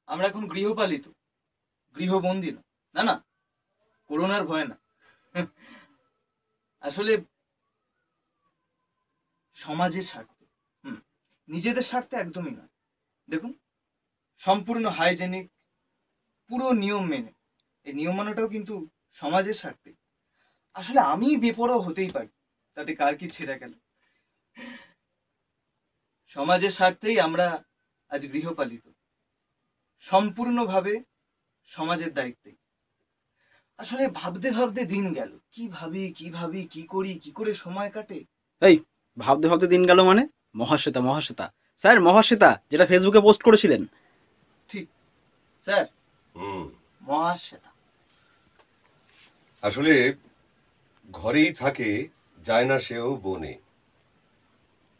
আমরা এখন গৃহপালিত, গৃহবন্দী না। না না, করোনার ভয় না। আসলে সমাজের স্বার্থে, নিজেদের স্বার্থে একদমই না। দেখুন, সম্পূর্ণ হাইজেনিক, পুরো নিয়ম মেনে, এই নিয়ম মানাটাও কিন্তু সমাজের স্বার্থে। আসলে আমি বেপরোয়া হতেই পারি, তাতে কার কি ছেড়ে গেল। সমাজের স্বার্থেই আমরা আজ গৃহপালিত, সম্পূর্ণভাবে সমাজের দায়িত্বে। আসলে ভাবতে ভাবতে দিন গেল, কি ভাবি কি ভাবি, কি করি, কি করে সময় কাটে। এই ভাবতে ভাবতে দিন গেল মানে? মহাশ্বেতা, মহাশ্বেতা স্যার, মহাশ্বেতা যেটা ফেসবুকে পোস্ট করেছিলেন। ঠিক স্যার, হুম। মহাশ্বেতা। আসলে ঘরেই থাকে, যায় না সেও বনে।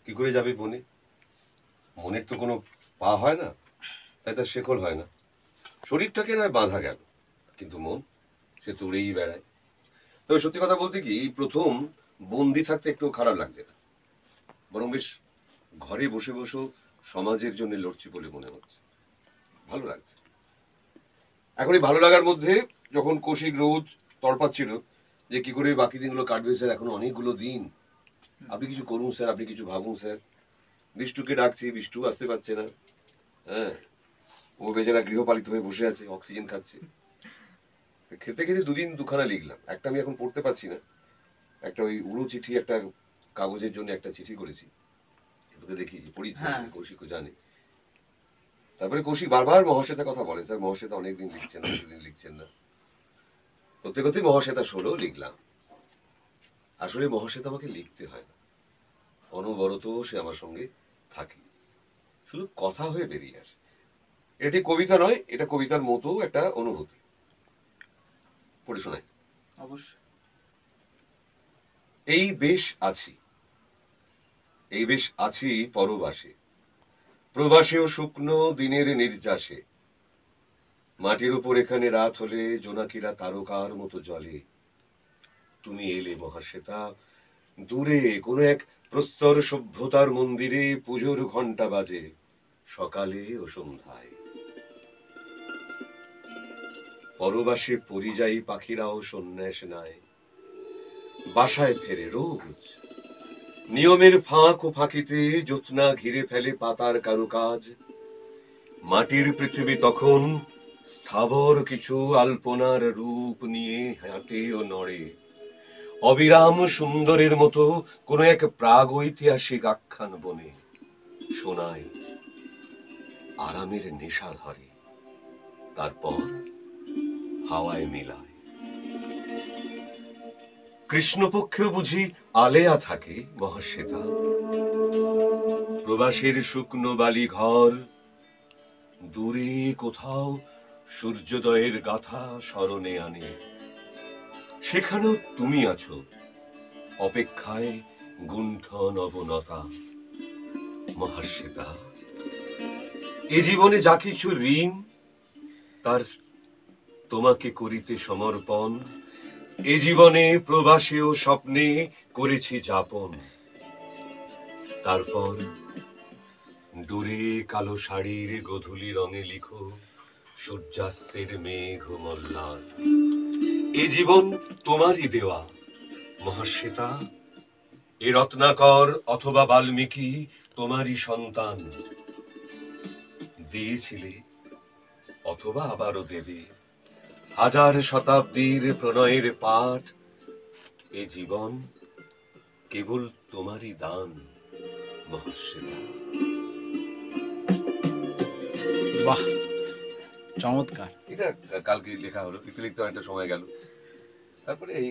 কি করে যাবে বনে? মনের তো কোনো পা হয় না, তাই তার শেকল হয় না। শরীরটাকে নয় বাঁধা গেল, কিন্তু মন সে তো উড়েই বেড়ায়। তবে সত্যি কথা বলতে কি, প্রথম বন্দি থাকতে একটু খারাপ লাগছে না, বরং বেশ ঘরে বসে বসে সমাজের জন্য লড়ছি বলে মনে হচ্ছে, ভালো লাগছে। এখন এই ভালো লাগার মধ্যে যখন কৌশিক রোজ তড়পাচ্ছিল যে কি করে বাকি দিনগুলো কাটবে স্যার, এখন অনেকগুলো দিন, আপনি কিছু করুন স্যার, আপনি কিছু ভাবুন স্যার। বিষ্টুকে ডাকছি, বিষ্টু আসতে পারছে না। হ্যাঁ, ও বেচারা গৃহপালিত হয়ে বসে আছে, অক্সিজেন খাচ্ছে। খেতে খেতে দুদিন দুখানা লিখলাম, একটা আমি এখন পড়তে পারছি না। একটা ওই উড়ো চিঠি, একটা কাগজের জন্য একটা চিঠি করেছি, তোকে দেখিয়েছি, পড়িয়েছি, কৌশিকও জানে। তারপরে কৌশিক বারবার মহাশ্বেতার কথা বলে, স্যার মহাশ্বেতা অনেকদিন লিখছেন না, অনেকদিন লিখছেন না। করতে করতে মহাশ্বেতা 16 লিখলাম। আসলে মহাশ্বেতা আমাকে লিখতে হয় না, অনবরত সে আমার সঙ্গে থাকে, শুধু কথা হয়ে বেরিয়ে আসে। এটি কবিতা নয়, এটা কবিতার মতো একটা অনুভূতি। পড়ে শোনাই। অবশ্যই। এই বেশ আছি, এই বেশ আছি পরবাসে, প্রবাসেও শুকনো দিনের নির্যাসে। মাটির উপর এখানে রাত হলে জোনাকিরা তারকার মতো জ্বলে। তুমি এলে মহাশ্বেতা, দূরে কোনো এক প্রস্তর সভ্যতার মন্দিরে পুজোর ঘণ্টা বাজে সকালে ও সন্ধ্যায়। পরবাসে পরিযায়ী পাখিরাও সন্ন্যাস নেয়, বাসায় ফেরে রোজ। নিয়মের ফাঁক ও ফাঁকিতে জ্যোৎস্না ঘিরে ফেলে পাতার কারুকাজ। মাটির পৃথিবী তখন স্থাবর কিছু আলপনার রূপ নিয়ে হাঁটে ও নড়ে, অবিরাম সুন্দরের মতো কোন এক প্রাগ ঐতিহাসিক আখ্যান বনে শোনায়, আরামের নেশা ধরে, তারপর হাওয়ায় মিলায়। কৃষ্ণপক্ষেও বুঝি আলেয়া থাকে মহাশ্বেতা, প্রবাসের শুকনো বালি ঘর, দূরে কোথাও সূর্যোদয়ের গাথা স্মরণে আনে। সেখানেও তুমি আছো, অপেক্ষায় গুণ্ঠন অবনতা। মহাশ্বেতা, এ জীবনে যা কিছু ঋণ, তার তোমাকে করিতে সমর্পণ। এ জীবনে প্রবাসে ও স্বপ্নে করেছি যাপন। তারপর দূরে কালো শাড়ির গোধূলি রঙে লিখো সূর্যাস্তের মেঘ মল্লার। এ জীবন তোমারই দেওয়া মহাশ্বেতা, এ রত্নাকর অথবা বাল্মীকি তোমারই সন্তান। দিয়েছিলে অথবা আবারও দেবে হাজার শতাব্দীর প্রণয়ের পাঠ। এ জীবন কেবল তোমারই দান মহাশ্বেতা। বাহ, চমৎকার। এটা কালকে লেখা হলো, লিখতে লিখতে অনেকটা সময় গেল। তারপরে এই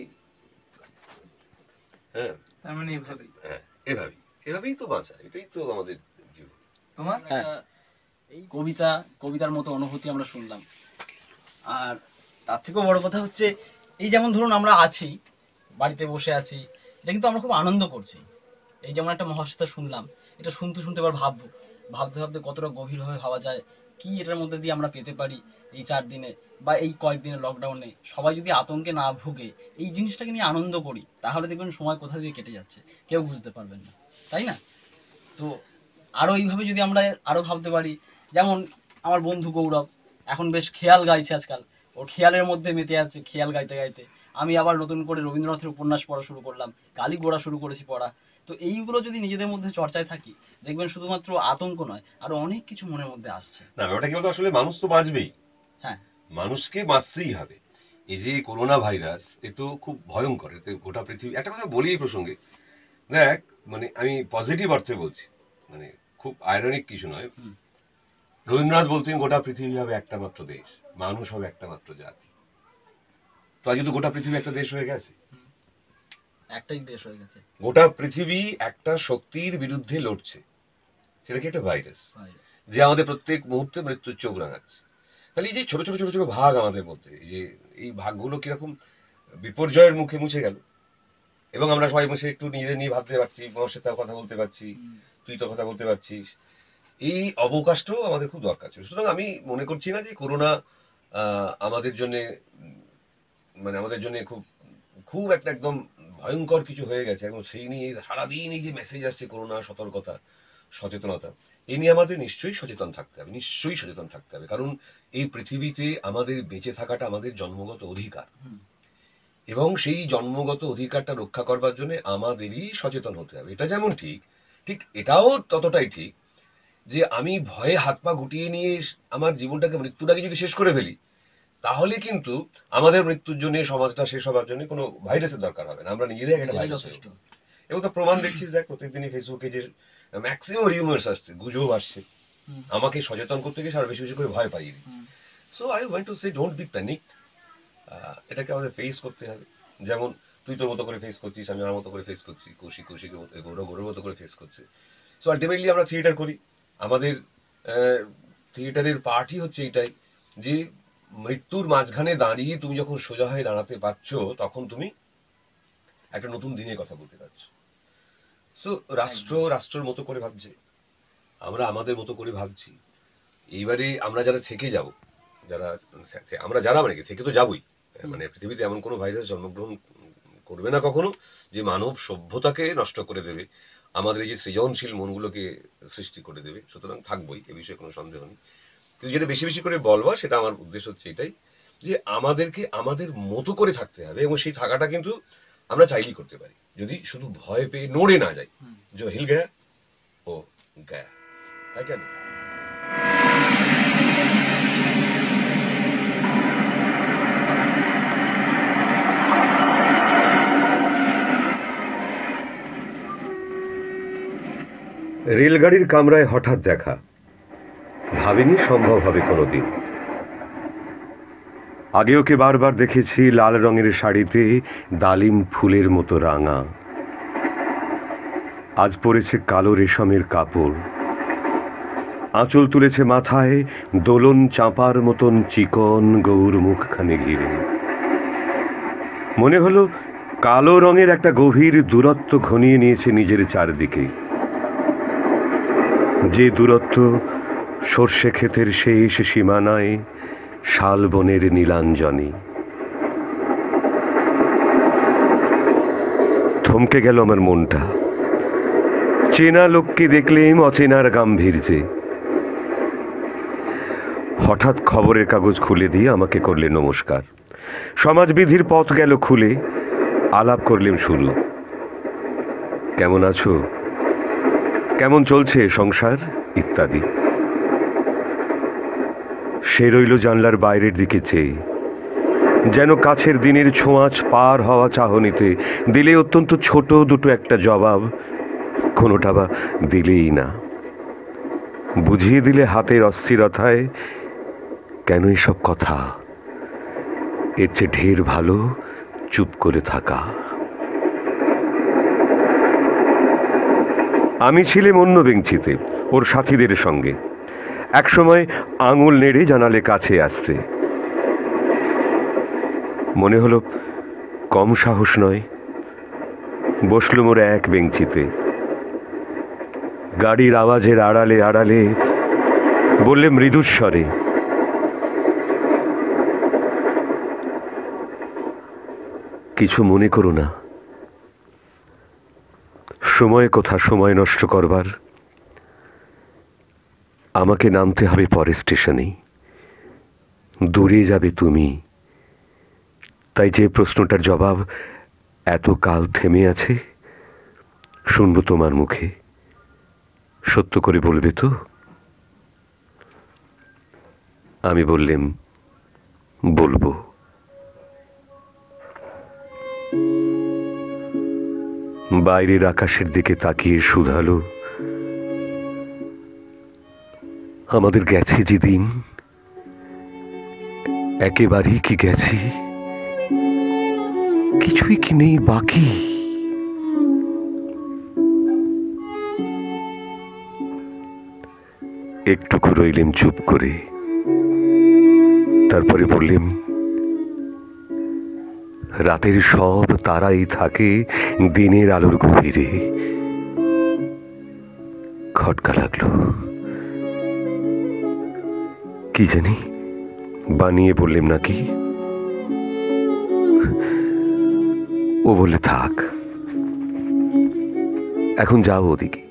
হ্যাঁ, তার মানে এভাবেই, হ্যাঁ এভাবেই এভাবেই তো বাঁচা, এটাই তো আমাদের জীবন। তোমার হ্যাঁ, এই কবিতার মতো অনুভূতি আমরা শুনলাম। আর তার থেকেও বড় কথা হচ্ছে, এই যেমন ধরুন আমরা আছি, বাড়িতে বসে আছি, এটা কিন্তু আমরা খুব আনন্দ করছি। এই যেমন একটা মহাশ্বেতা শুনলাম, এটা শুনতে শুনতে এবার ভাবতে ভাবতে কতটা গভীরভাবে ভাবা যায় কি এটার মধ্যে দিয়ে আমরা পেতে পারি। এই 4 দিনে বা এই কয়েকদিনের লকডাউনে সবাই যদি আতঙ্কে না ভুগে, এই জিনিসটাকে নিয়ে আনন্দ করি, তাহলে দেখবেন সময় কোথা দিয়ে কেটে যাচ্ছে কেউ বুঝতে পারবেন না, তাই না? তো আরও এইভাবে যদি আমরা আরও ভাবতে পারি, যেমন আমার বন্ধু গৌরব, এখন বেশ খেয়াল গাইছে আজকাল, ওর খেয়ালের মধ্যে মেতে আছে খেয়াল গাইতে গাইতে। আমি আবার নতুন করে রবীন্দ্রনাথের উপন্যাস পড়া শুরু করলাম, কালীঘোড়া শুরু করেছি পড়া। তো এইগুলো যদি নিজেদের মধ্যে চর্চায় থাকি, দেখবেন শুধুমাত্র আতঙ্ক নয়, আরো অনেক কিছু মনের মধ্যে আসছে। না ব্যাপারটা কি বলতো, আসলে মানুষ তো বাঁচবেই, হ্যাঁ, মানুষকে বাঁচতেই হবে। এই যে করোনা ভাইরাস, এ তো খুব ভয়ঙ্কর, এতে গোটা পৃথিবী। একটা কথা বলি এই প্রসঙ্গে, দেখ মানে আমি পজিটিভ অর্থে বলছি, মানে খুব আয়রনিক কিছু নয়। হুম। রবীন্দ্রনাথ বলতেন গোটা পৃথিবী হবে একটা মাত্র দেশ, মানুষ হবে একটা মাত্র জাতি। তো আজ তো গোটা পৃথিবী একটা দেশ হয়ে গেছে, একটাই দেশ হয়ে গেছে। গোটা পৃথিবী একটা শক্তির বিরুদ্ধে লড়ছে, সেটা কি একটা ভাইরাস, ভাইরাস। যে আমাদের প্রত্যেক মুহূর্তে মৃত্যুর চোখ রাঙাচ্ছে। তাহলে এই যে ছোট ছোট ছোট ছোট ভাগ আমাদের মধ্যে, এই ভাগগুলো কিরকম বিপর্যয়ের মুখে মুছে গেল, এবং আমরা সবাই বসে একটু নিজেদের নিয়ে ভাবতে পারছি, তোমার সাথে কথা বলতে পারছি, তুই তো কথা বলতে পারছিস। এই অবকাশটাও আমাদের খুব দরকার ছিল। সুতরাং আমি মনে করছি না যে করোনা আমাদের জন্য, মানে আমাদের জন্য খুব খুব একটা একদম ভয়ঙ্কর কিছু হয়ে গেছে। এখন সেই নিয়ে সারাদিন এই যে মেসেজ আসছে করোনা, সতর্কতা, সচেতনতা, এই নিয়ে আমাদের নিশ্চয়ই সচেতন থাকতে হবে, নিশ্চয়ই সচেতন থাকতে হবে। কারণ এই পৃথিবীতে আমাদের বেঁচে থাকাটা আমাদের জন্মগত অধিকার, এবং সেই জন্মগত অধিকারটা রক্ষা করবার জন্য আমাদেরই সচেতন হতে হবে। এটা যেমন ঠিক, ঠিক এটাও ততটাই ঠিক যে আমি ভয়ে হাত পা গুটিয়ে নিয়ে আমার জীবনটাকে মৃত্যুটাকে যদি শেষ করে ফেলি, তাহলে কিন্তু আমাদের মৃত্যুর জন্য, সমাজটা শেষ হবার জন্য কোনো ভাইরাসের দরকার হবে না, আমরা নিজেরাই একটা ভাইরাস। এবং তো প্রমাণ দেখছিস, দেখ প্রত্যেকদিনই ফেসবুকে যে ম্যাক্সিমাম রিউমার্স আসছে, গুজব আসছে, আমাকে সচেতন করতে গিয়ে সারা বেশি বেশি করে ভয় পাইয়ে দিচ্ছে। So I want to say don't be panicked. এটাকে আমাদের ফেস করতে হবে। যেমন তুই তোর মতো করে ফেস করছিস, আমি আমার মতো করে ফেস করছি, কৌশিকের মতো, গৌরবের মতো করে ফেস করছে। সো আলটিমেটলি আমরা থিয়েটার করি, আমাদের থিয়েটারের পার্টই হচ্ছে এইটাই, যে মৃত্যুর মাঝখানে দাঁড়িয়ে তুমি যখন সোজা হয়ে দাঁড়াতে পারছো, তখন তুমি একটা নতুন দিনের কথা বলতে পারছো। সো রাষ্ট্রের মতো করে ভাবছে, আমরা আমাদের মতো করে ভাবছি। এইবারে আমরা যারা থেকে যাব, যারা মানে থেকে তো যাবই, মানে পৃথিবীতে এমন কোনো ভাইরাস জন্মগ্রহণ করবে না কখনো যে মানব সভ্যতাকে নষ্ট করে দেবে, আমাদের এই যে সৃজনশীল মনগুলোকে সৃষ্টি করে দেবে। সুতরাং থাকবোই, এ বিষয়ে কোনো সন্দেহ নেই। কিন্তু যেটা বেশি বেশি করে বলবো, সেটা আমার উদ্দেশ্য হচ্ছে এটাই, যে আমাদেরকে আমাদের মতো করে থাকতে হবে, এবং সেই থাকাটা কিন্তু আমরা চাইলেই করতে পারি, যদি শুধু ভয় পেয়ে নড়ে না যাই। যে হিল গয়া ও গয়া, তাই কেন? রেলগাড়ির কামরায় হঠাৎ দেখা, ভাবিনি সম্ভব হবে কোনোদিন। আগে ওকে বারবার দেখেছি লাল রঙের শাড়িতে ডালিম ফুলের মতো রাঙা, আজ পরেছে কালো রেশমের কাপড়, আঁচল তুলেছে মাথায় দোলন চাঁপার মতন চিকন গৌর মুখখানে ঘিরে। মনে হলো কালো রঙের একটা গভীর দূরত্ব ঘনিয়ে নিয়েছে নিজের চারদিকে, যে দূরত্ব সর্ষে ক্ষেতের শেষ সীমানায় শালবনের নীলাঞ্জনে। থমকে গেল আমার মনটা, চেনা লোককে দেখলেম অচেনার গাম্ভীর্যে। হঠাৎ খবরের কাগজ খুলে দিয়ে আমাকে করলেন নমস্কার, সমাজবিধির পথ গেল খুলে, আলাপ করলেন শুরু। কেমন আছো, কেমন চলছে সংসার ইত্যাদি। সে রইল জানলার বাইরের দিকে চেয়ে, যেন কাছের দিনের ছোঁয়াচ পার হওয়া চাহনিতে দিলে অত্যন্ত ছোট দুটো একটা জবাব, কোনোটা বা দিলেই না, বুঝিয়ে দিলে হাতের অস্থিরতায় কেন এসব কথা, এর চেয়ে ঢের ভালো চুপ করে থাকা। আমি ছিলাম অন্য বেঞ্চিতে ওর সাথীদের সঙ্গে, একসময় আঙুল নেড়ে জানালে কাছে আসতে। মনে হলো কম সাহস নয়, বসলুম ওর এক বেঞ্চিতে। গাড়ির আওয়াজের আড়ালে আড়ালে বললে মৃদুস্বরে, কিছু মনে করো না, সময় কোথা সময় নষ্ট করবার, আমাকে নামতে হবে পরের স্টেশনেই, দূরে যাবে তুমি, তাই যে প্রশ্নটার জবাব এত কাল থেমে আছে, শুনবো তোমার মুখে। সত্য করে বলবে তো? আমি বললাম, বলবো। বাইরের আকাশের দিকে তাকিয়ে শুধালো, আমাদের গেছে যেদিন, একেবারেই কি গেছে? কিছুই কি নেই বাকি? একটুকু রইলেম চুপ করে, তারপরে বললেন, রাতের সব তারাই থাকে দিনের আলোর গভীরে। খটকা লাগলো, কি জানি বানিয়ে বললেন নাকি। ও বলে, থাক, এখন যাও ওদিকে।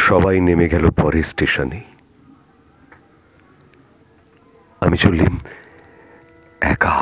সবাই নেমে গেল পরের স্টেশনে। আমি চললাম একা।